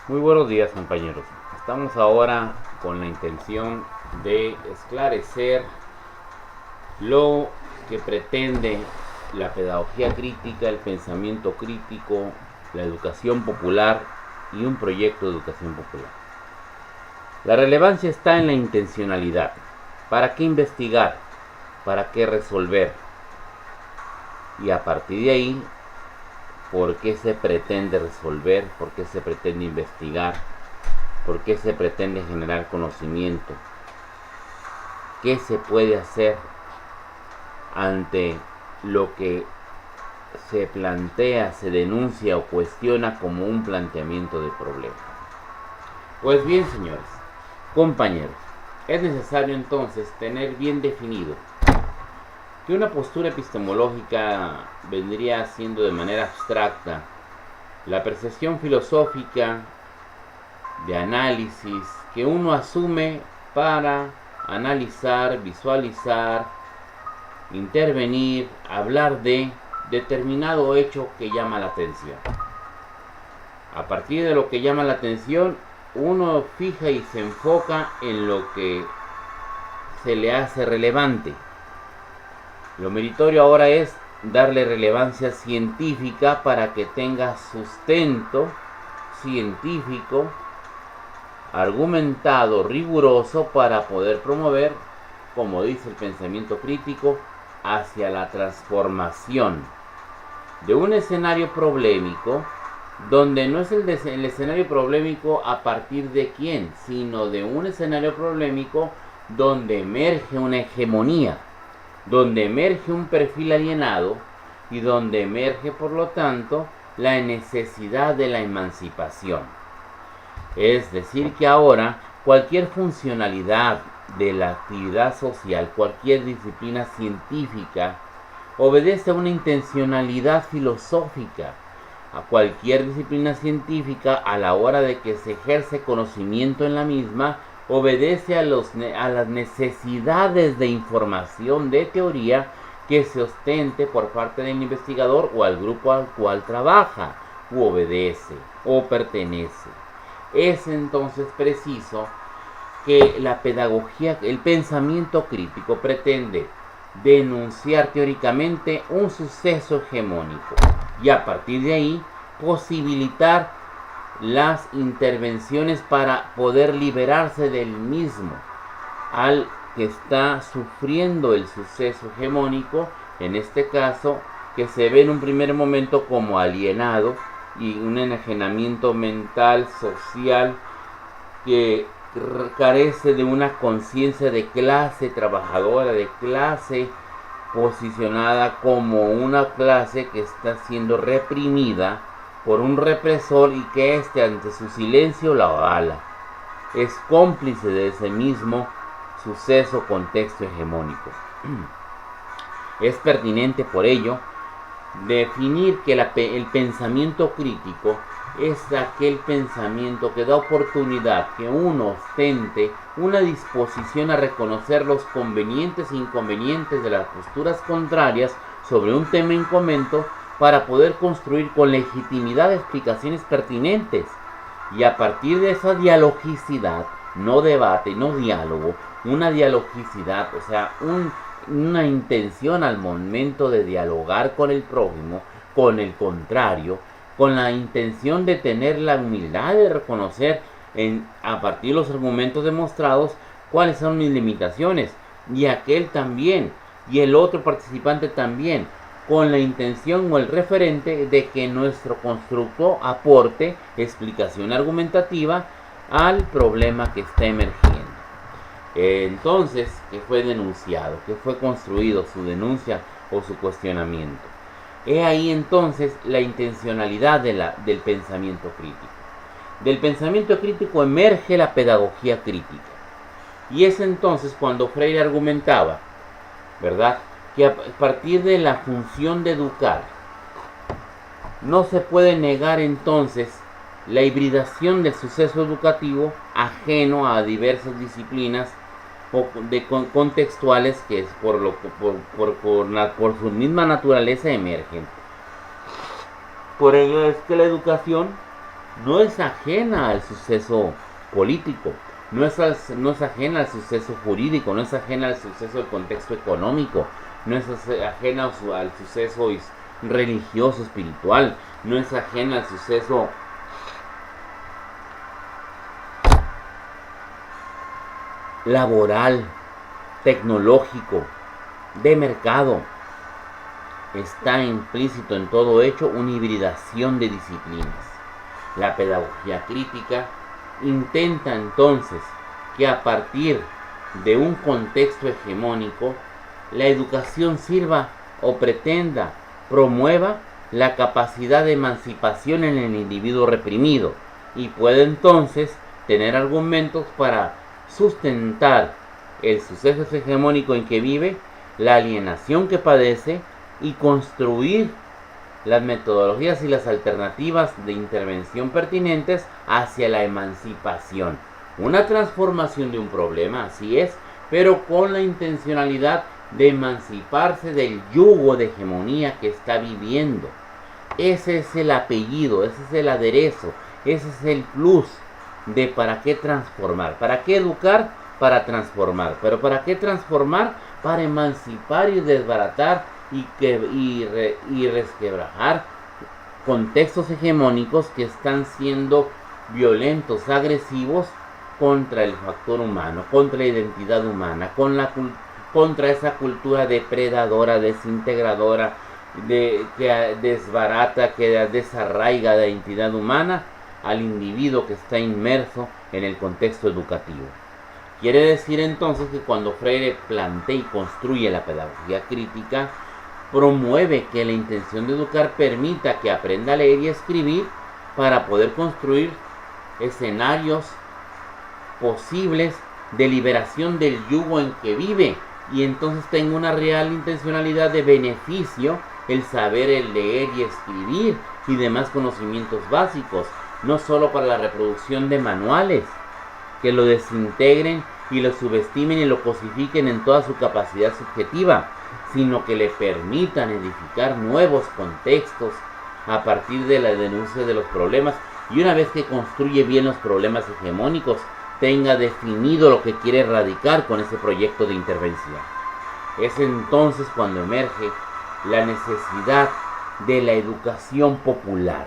Muy buenos días, compañeros. Estamos ahora con la intención de esclarecer lo que pretende la pedagogía crítica, el pensamiento crítico, la educación popular y un proyecto de educación popular. La relevancia está en la intencionalidad. ¿Para qué investigar? ¿Para qué resolver? Y a partir de ahí, ¿por qué se pretende resolver? ¿Por qué se pretende investigar? ¿Por qué se pretende generar conocimiento? ¿Qué se puede hacer ante lo que se plantea, se denuncia o cuestiona como un planteamiento de problema? Pues bien, señores, compañeros, es necesario entonces tener bien definido que una postura epistemológica vendría siendo de manera abstracta la percepción filosófica de análisis que uno asume para analizar, visualizar, intervenir, hablar de determinado hecho que llama la atención. A partir de lo que llama la atención, uno fija y se enfoca en lo que se le hace relevante. Lo meritorio ahora es darle relevancia científica para que tenga sustento científico, argumentado, riguroso, para poder promover, como dice el pensamiento crítico, hacia la transformación de un escenario problemático, donde no es el escenario problemático a partir de quién, sino de un escenario problemático donde emerge una hegemonía, donde emerge un perfil alienado y donde emerge, por lo tanto, la necesidad de la emancipación. Es decir, que ahora cualquier funcionalidad de la actividad social, cualquier disciplina científica, obedece a una intencionalidad filosófica. A cualquier disciplina científica, a la hora de que se ejerce conocimiento en la misma, obedece a las necesidades de información, de teoría, que se ostente por parte del investigador o al grupo al cual trabaja, u obedece, o pertenece. Es entonces preciso que la pedagogía, el pensamiento crítico pretende denunciar teóricamente un suceso hegemónico y a partir de ahí posibilitar las intervenciones para poder liberarse del mismo al que está sufriendo el suceso hegemónico, en este caso que se ve en un primer momento como alienado y un enajenamiento mental, social, que carece de una conciencia de clase trabajadora, de clase posicionada como una clase que está siendo reprimida por un represor y que ante su silencio la avala. Es cómplice de ese mismo suceso, contexto hegemónico. Es pertinente por ello definir que el pensamiento crítico es aquel pensamiento que da oportunidad que uno ostente una disposición a reconocer los convenientes e inconvenientes de las posturas contrarias sobre un tema en comento para poder construir con legitimidad explicaciones pertinentes y a partir de esa dialogicidad, no debate, no diálogo, una dialogicidad, o sea, una intención al momento de dialogar con el prójimo, con el contrario, con la intención de tener la humildad de reconocer a partir de los argumentos demostrados cuáles son mis limitaciones, y aquel también, y el otro participante también, con la intención o el referente de que nuestro constructo aporte explicación argumentativa al problema que está emergiendo. Entonces, ¿qué fue denunciado? ¿Qué fue construido? Su denuncia o su cuestionamiento. He ahí entonces la intencionalidad del pensamiento crítico. Del pensamiento crítico emerge la pedagogía crítica. Y es entonces cuando Freire argumentaba, ¿verdad?, que a partir de la función de educar, no se puede negar entonces la hibridación del suceso educativo ajeno a diversas disciplinas contextuales que es por su misma naturaleza emergen. Por ello es que la educación no es ajena al suceso político, no es ajena al suceso jurídico, no es ajena al suceso del contexto económico, no es ajena al suceso religioso, espiritual, no es ajena al suceso laboral, tecnológico, de mercado. Está implícito en todo hecho una hibridación de disciplinas. La pedagogía crítica intenta entonces que a partir de un contexto hegemónico, la educación sirva o pretenda, promueva la capacidad de emancipación en el individuo reprimido y puede entonces tener argumentos para sustentar el suceso hegemónico en que vive, la alienación que padece y construir las metodologías y las alternativas de intervención pertinentes hacia la emancipación. Una transformación de un problema, así es, pero con la intencionalidad de emanciparse del yugo de hegemonía que está viviendo. Ese es el apellido, ese es el aderezo, ese es el plus de para qué transformar. ¿Para qué educar? Para transformar. ¿Pero para qué transformar? Para emancipar y desbaratar y resquebrajar contextos hegemónicos que están siendo violentos, agresivos contra el factor humano, contra la identidad humana, contra esa cultura depredadora, desintegradora, que desbarata, que desarraiga la identidad humana al individuo que está inmerso en el contexto educativo. Quiere decir entonces que cuando Freire plantea y construye la pedagogía crítica, promueve que la intención de educar permita que aprenda a leer y escribir para poder construir escenarios posibles de liberación del yugo en que vive, y entonces tenga una real intencionalidad de beneficio el saber el leer y escribir y demás conocimientos básicos, no solo para la reproducción de manuales que lo desintegren y lo subestimen y lo cosifiquen en toda su capacidad subjetiva, sino que le permitan edificar nuevos contextos a partir de la denuncia de los problemas, y una vez que construye bien los problemas hegemónicos, tenga definido lo que quiere erradicar con ese proyecto de intervención. Es entonces cuando emerge la necesidad de la educación popular,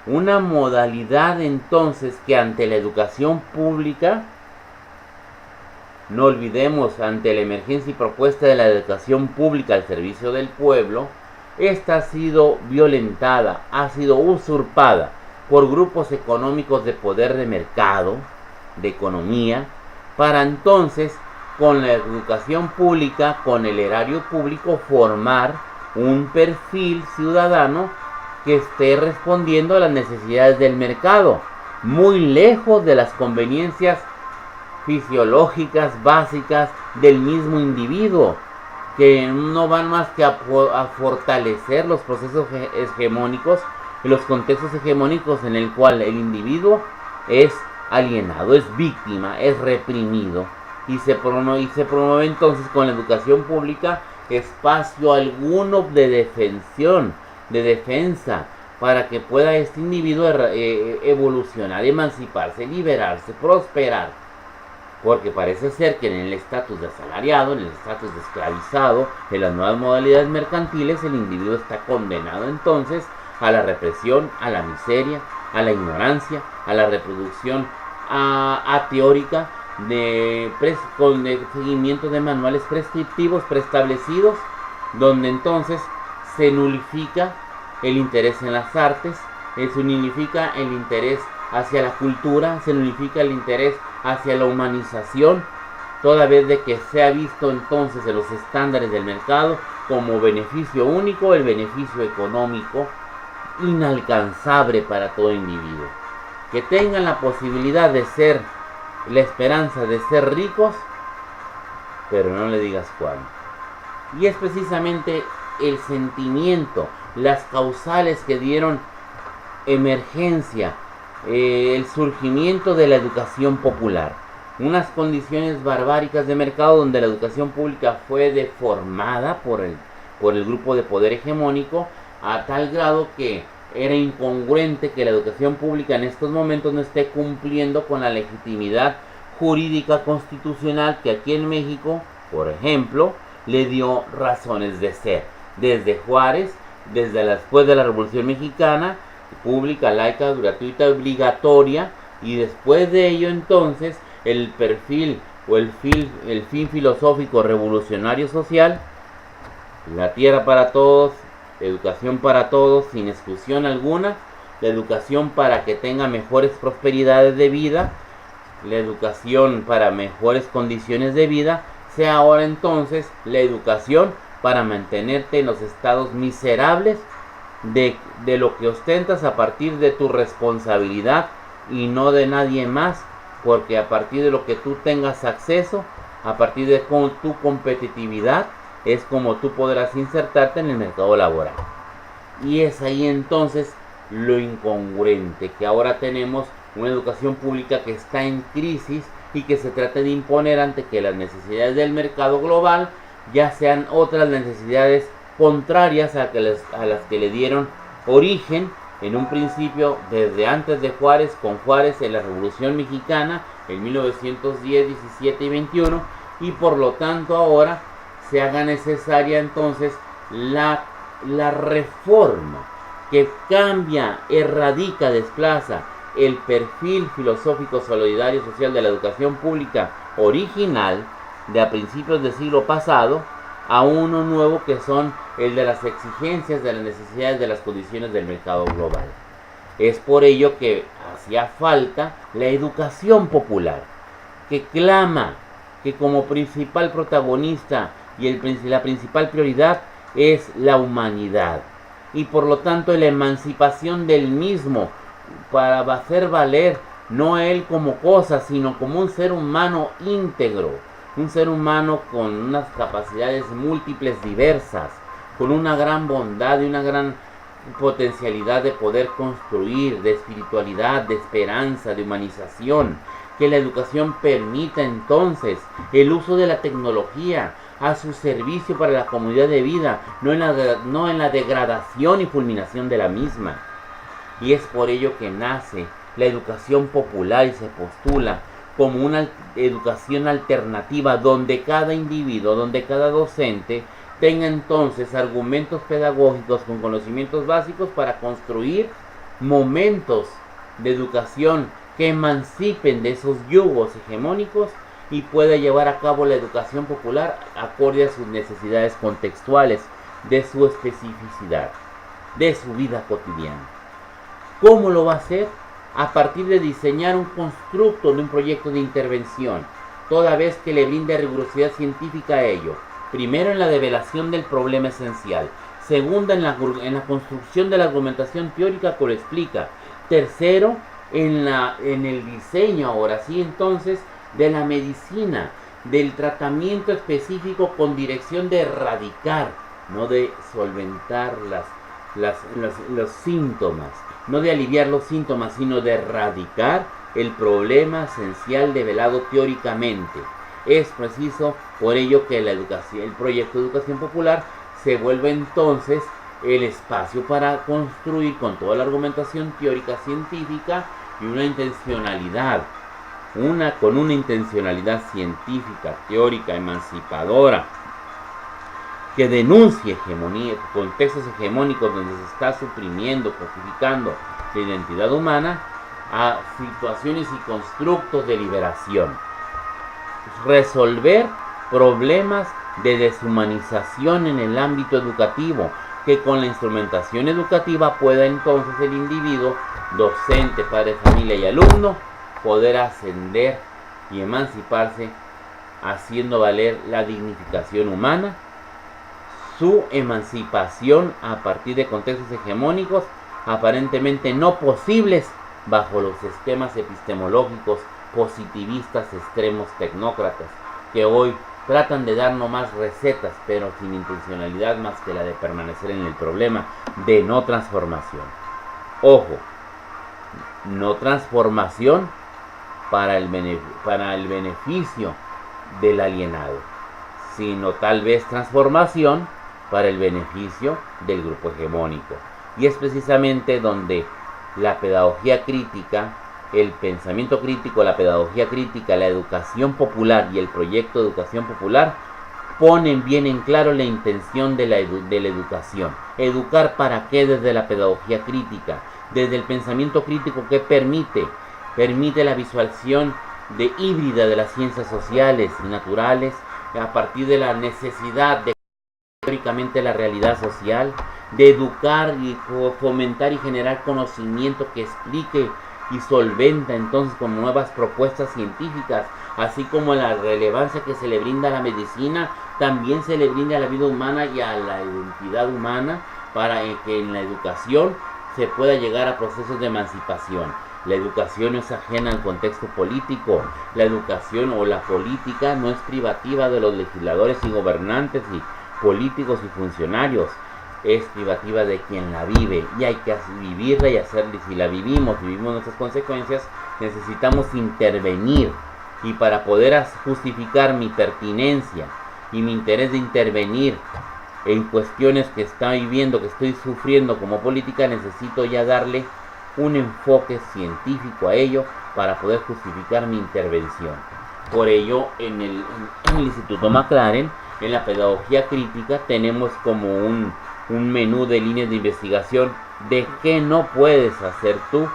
una modalidad entonces que ante la educación pública, no olvidemos, ante la emergencia y propuesta de la educación pública al servicio del pueblo, esta ha sido violentada, ha sido usurpada por grupos económicos de poder de mercado, de economía, para entonces, con la educación pública, con el erario público, formar un perfil ciudadano que esté respondiendo a las necesidades del mercado, muy lejos de las conveniencias fisiológicas básicas del mismo individuo, que no van más que a fortalecer los procesos hegemónicos y los contextos hegemónicos en el cual el individuo es alienado, es víctima, es reprimido, y se promueve entonces con la educación pública espacio alguno de defensa, para que pueda este individuo evolucionar, emanciparse, liberarse, prosperar. Porque parece ser que en el estatus de asalariado, en el estatus de esclavizado, en las nuevas modalidades mercantiles, el individuo está condenado entonces a la represión, a la miseria, a la ignorancia, a la reproducción ateórica con seguimiento de manuales prescriptivos preestablecidos, donde entonces se nulifica el interés en las artes, se nulifica el interés hacia la cultura, se nulifica el interés hacia la humanización, toda vez de que se ha visto entonces en los estándares del mercado como beneficio único, el beneficio económico inalcanzable para todo individuo. Que tengan la posibilidad de ser, la esperanza de ser ricos, pero no le digas cuándo. Y es precisamente el sentimiento, las causales que dieron emergencia, el surgimiento de la educación popular, unas condiciones barbáricas de mercado donde la educación pública fue deformada por el grupo de poder hegemónico, a tal grado que era incongruente que la educación pública en estos momentos no esté cumpliendo con la legitimidad jurídica constitucional que aquí en México, por ejemplo, le dio razones de ser. Desde Juárez, después de la Revolución Mexicana, pública, laica, gratuita, obligatoria, y después de ello entonces el perfil o el fin filosófico revolucionario social, la tierra para todos, educación para todos, sin exclusión alguna, la educación para que tenga mejores prosperidades de vida, la educación para mejores condiciones de vida, sea ahora entonces la educación para mantenerte en los estados miserables de lo que ostentas a partir de tu responsabilidad y no de nadie más, porque a partir de lo que tú tengas acceso, a partir de tu competitividad, es como tú podrás insertarte en el mercado laboral. Y es ahí entonces lo incongruente, que ahora tenemos una educación pública que está en crisis y que se trata de imponer ante que las necesidades del mercado global ya sean otras necesidades contrarias a las que le dieron origen en un principio desde antes de Juárez, con Juárez en la Revolución Mexicana en 1910, 17 y 21, y por lo tanto ahora se haga necesaria entonces la reforma que cambia, erradica, desplaza el perfil filosófico solidario social de la educación pública original de a principios del siglo pasado a uno nuevo que son el de las exigencias, de las necesidades, de las condiciones del mercado global. Es por ello que hacía falta la educación popular, que clama que como principal protagonista y la principal prioridad es la humanidad, y por lo tanto la emancipación del mismo para hacer valer no él como cosa, sino como un ser humano íntegro, un ser humano con unas capacidades múltiples, diversas, con una gran bondad y una gran potencialidad de poder construir, de espiritualidad, de esperanza, de humanización. Que la educación permita entonces el uso de la tecnología a su servicio para la comunidad de vida, no en la degradación y fulminación de la misma. Y es por ello que nace la educación popular y se postula como una educación alternativa donde cada individuo, donde cada docente tenga entonces argumentos pedagógicos con conocimientos básicos para construir momentos de educación que emancipen de esos yugos hegemónicos y pueda llevar a cabo la educación popular acorde a sus necesidades contextuales, de su especificidad, de su vida cotidiana. ¿Cómo lo va a hacer? A partir de diseñar un constructo de un proyecto de intervención, toda vez que le brinde rigurosidad científica a ello. Primero, en la develación del problema esencial. Segunda, en la construcción de la argumentación teórica que lo explica. Tercero, en el diseño, ahora sí, entonces, de la medicina, del tratamiento específico con dirección de erradicar, no de solventar los síntomas, no de aliviar los síntomas, sino de erradicar el problema esencial develado teóricamente. Es preciso por ello que el proyecto de educación popular se vuelve entonces el espacio para construir con toda la argumentación teórica científica y una intencionalidad científica, teórica, emancipadora, que denuncie hegemonía, contextos hegemónicos donde se está suprimiendo, cosificando la identidad humana, a situaciones y constructos de liberación. Resolver problemas de deshumanización en el ámbito educativo, que con la instrumentación educativa pueda entonces el individuo, docente, padre de familia y alumno, poder ascender y emanciparse, haciendo valer la dignificación humana, su emancipación a partir de contextos hegemónicos aparentemente no posibles bajo los esquemas epistemológicos positivistas extremos tecnócratas que hoy tratan de dar nomás recetas, pero sin intencionalidad más que la de permanecer en el problema de no transformación. Ojo, no transformación para el beneficio del alienado, sino tal vez transformación para el beneficio del grupo hegemónico. Y es precisamente donde la pedagogía crítica, el pensamiento crítico, la pedagogía crítica, la educación popular y el proyecto de educación popular ponen bien en claro la intención de la educación. ¿Educar para qué? Desde la pedagogía crítica, desde el pensamiento crítico que permite la visualización de híbrida de las ciencias sociales y naturales a partir de la necesidad de teóricamente la realidad social, de educar y fomentar y generar conocimiento que explique y solventa entonces con nuevas propuestas científicas, así como la relevancia que se le brinda a la medicina, también se le brinda a la vida humana y a la identidad humana, para que en la educación se pueda llegar a procesos de emancipación. La educación no es ajena al contexto político. La educación o la política no es privativa de los legisladores y gobernantes y políticos y funcionarios. Es privativa de quien la vive, y hay que vivirla y hacerla. Y si la vivimos y vivimos nuestras consecuencias, necesitamos intervenir. Y para poder justificar mi pertinencia y mi interés de intervenir en cuestiones que estoy viviendo, que estoy sufriendo como política, necesito ya darle un enfoque científico a ello para poder justificar mi intervención. Por ello, en el Instituto McLaren, en la pedagogía crítica, tenemos como un menú de líneas de investigación de qué no puedes hacer tú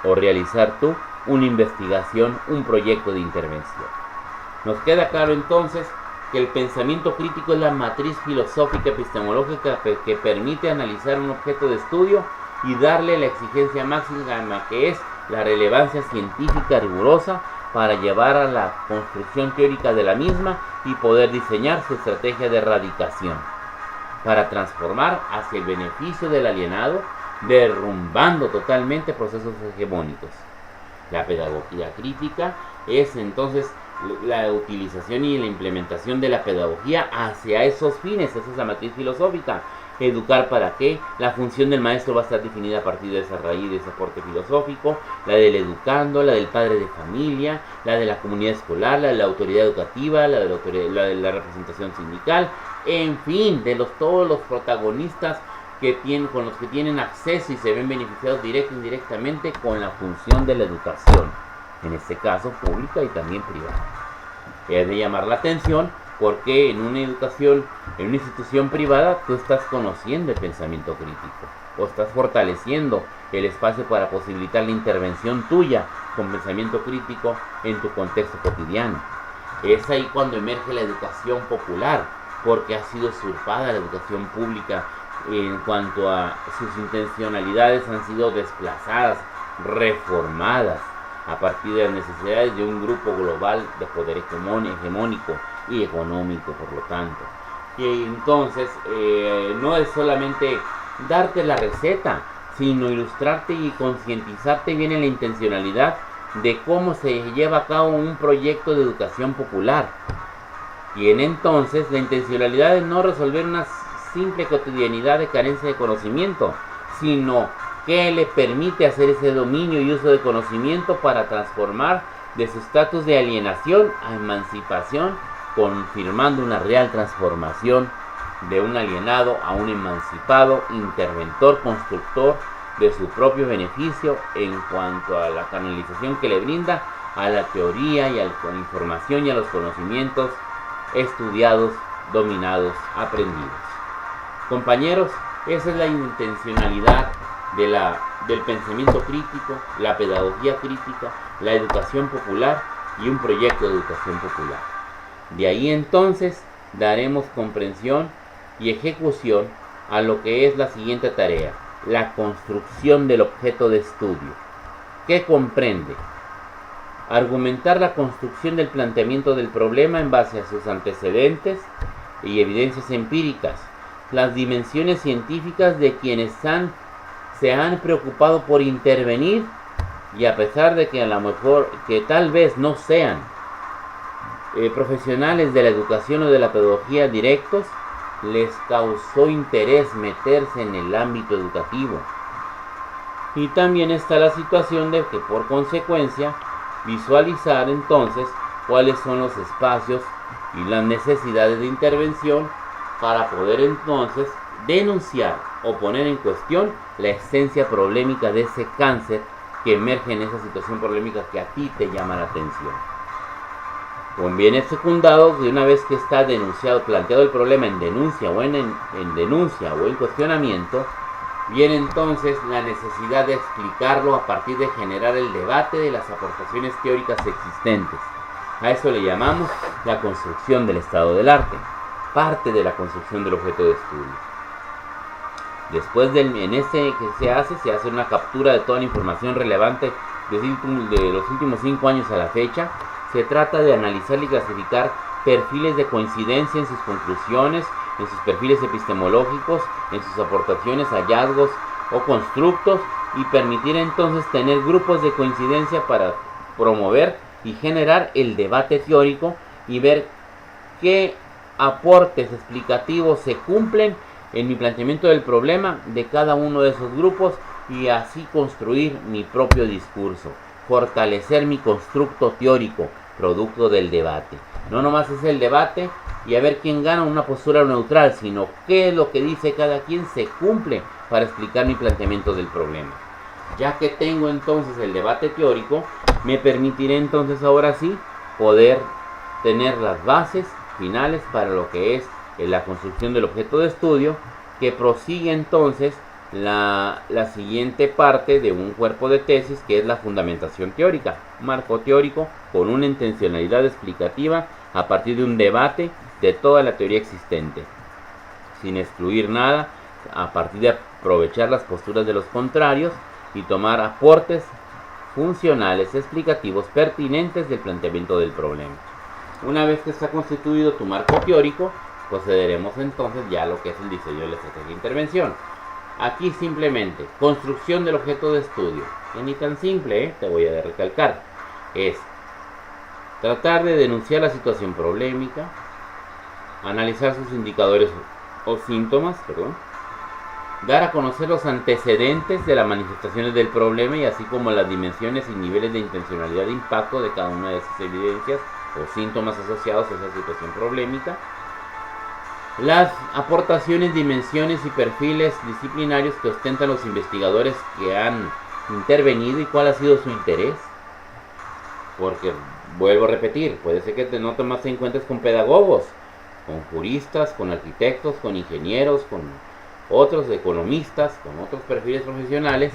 o realizar tú una investigación, un proyecto de intervención. Nos queda claro entonces que el pensamiento crítico es la matriz filosófica epistemológica que permite analizar un objeto de estudio y darle la exigencia máxima, que es la relevancia científica rigurosa, para llevar a la construcción teórica de la misma y poder diseñar su estrategia de erradicación, para transformar hacia el beneficio del alienado, derrumbando totalmente procesos hegemónicos. La pedagogía crítica es entonces la utilización y la implementación de la pedagogía hacia esos fines. Esa es la matriz filosófica. ¿Educar para qué? La función del maestro va a estar definida a partir de esa raíz, de ese aporte filosófico, la del educando, la del padre de familia, la de la comunidad escolar, la de la autoridad educativa, la de la representación sindical, en fin, de todos los protagonistas con los que tienen acceso y se ven beneficiados directo e indirectamente con la función de la educación, en este caso pública y también privada. Es de llamar la atención porque en una educación, en una institución privada, tú estás conociendo el pensamiento crítico o estás fortaleciendo el espacio para posibilitar la intervención tuya con pensamiento crítico en tu contexto cotidiano. Es ahí cuando emerge la educación popular, porque ha sido usurpada la educación pública en cuanto a sus intencionalidades, han sido desplazadas, reformadas a partir de las necesidades de un grupo global de poder hegemónico y económico, por lo tanto. Y entonces no es solamente darte la receta, sino ilustrarte y concientizarte bien en la intencionalidad de cómo se lleva a cabo un proyecto de educación popular. Tiene entonces la intencionalidad de no resolver una simple cotidianidad de carencia de conocimiento, sino que le permite hacer ese dominio y uso de conocimiento para transformar de su estatus de alienación a emancipación, confirmando una real transformación de un alienado a un emancipado, interventor, constructor de su propio beneficio en cuanto a la canalización que le brinda a la teoría y a la información y a los conocimientos estudiados, dominados, aprendidos. Compañeros, esa es la intencionalidad del pensamiento crítico, la pedagogía crítica, la educación popular y un proyecto de educación popular. De ahí entonces daremos comprensión y ejecución a lo que es la siguiente tarea, la construcción del objeto de estudio. ¿Qué comprende? Argumentar la construcción del planteamiento del problema en base a sus antecedentes y evidencias empíricas, las dimensiones científicas de quienes se han preocupado por intervenir, y a pesar de que a lo mejor que tal vez no sean profesionales de la educación o de la pedagogía directos, les causó interés meterse en el ámbito educativo. Y también está la situación de que por consecuencia visualizar entonces cuáles son los espacios y las necesidades de intervención para poder entonces denunciar o poner en cuestión la esencia problemática de ese cáncer que emerge en esa situación problemática que a ti te llama la atención. Conviene secundado que una vez que está denunciado, planteado el problema en denuncia o en denuncia o en cuestionamiento, viene entonces la necesidad de explicarlo a partir de generar el debate de las aportaciones teóricas existentes. A eso le llamamos la construcción del estado del arte, parte de la construcción del objeto de estudio. Después en este que se hace una captura de toda la información relevante de los últimos 5 años a la fecha. Se trata de analizar y clasificar perfiles de coincidencia en sus conclusiones, en sus perfiles epistemológicos, en sus aportaciones, hallazgos o constructos, y permitir entonces tener grupos de coincidencia para promover y generar el debate teórico y ver qué aportes explicativos se cumplen en mi planteamiento del problema de cada uno de esos grupos, y así construir mi propio discurso, fortalecer mi constructo teórico, producto del debate. No nomás es el debate y a ver quién gana una postura neutral, sino qué es lo que dice cada quien se cumple para explicar mi planteamiento del problema. Ya que tengo entonces el debate teórico, me permitiré entonces ahora sí poder tener las bases finales para lo que es la construcción del objeto de estudio, que prosigue entonces la siguiente parte de un cuerpo de tesis, que es la fundamentación teórica, marco teórico con una intencionalidad explicativa a partir de un debate de toda la teoría existente, sin excluir nada, a partir de aprovechar las posturas de los contrarios y tomar aportes funcionales, explicativos, pertinentes del planteamiento del problema. Una vez que está constituido tu marco teórico, procederemos entonces ya a lo que es el diseño de la estrategia de intervención. Aquí simplemente, construcción del objeto de estudio, que ni tan simple, te voy a recalcar, es tratar de denunciar la situación problemática, analizar sus indicadores o síntomas, dar a conocer los antecedentes de las manifestaciones del problema y así como las dimensiones y niveles de intencionalidad de impacto de cada una de esas evidencias o síntomas asociados a esa situación problemática, las aportaciones, dimensiones y perfiles disciplinarios que ostentan los investigadores que han intervenido y cuál ha sido su interés, porque vuelvo a repetir, puede ser que no te encuentres con pedagogos, con juristas, con arquitectos, con ingenieros, con otros economistas, con otros perfiles profesionales,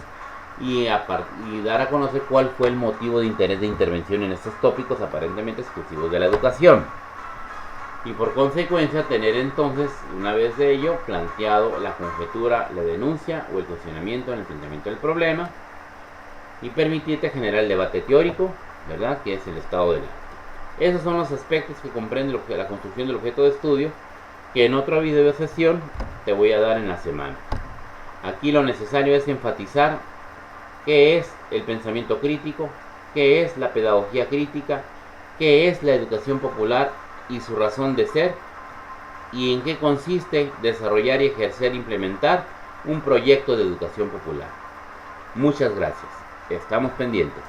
y dar a conocer cuál fue el motivo de interés de intervención en estos tópicos aparentemente exclusivos de la educación. Y por consecuencia tener entonces, una vez de ello, planteado la conjetura, la denuncia o el cuestionamiento en el planteamiento del problema, y permitirte generar el debate teórico, ¿verdad?, que es el estado del arte. Esos son los aspectos que comprende la construcción del objeto de estudio, que en otra video sesión te voy a dar en la semana. Aquí lo necesario es enfatizar qué es el pensamiento crítico, qué es la pedagogía crítica, qué es la educación popular y su razón de ser, y en qué consiste desarrollar y ejercer e implementar un proyecto de educación popular. Muchas gracias. Estamos pendientes.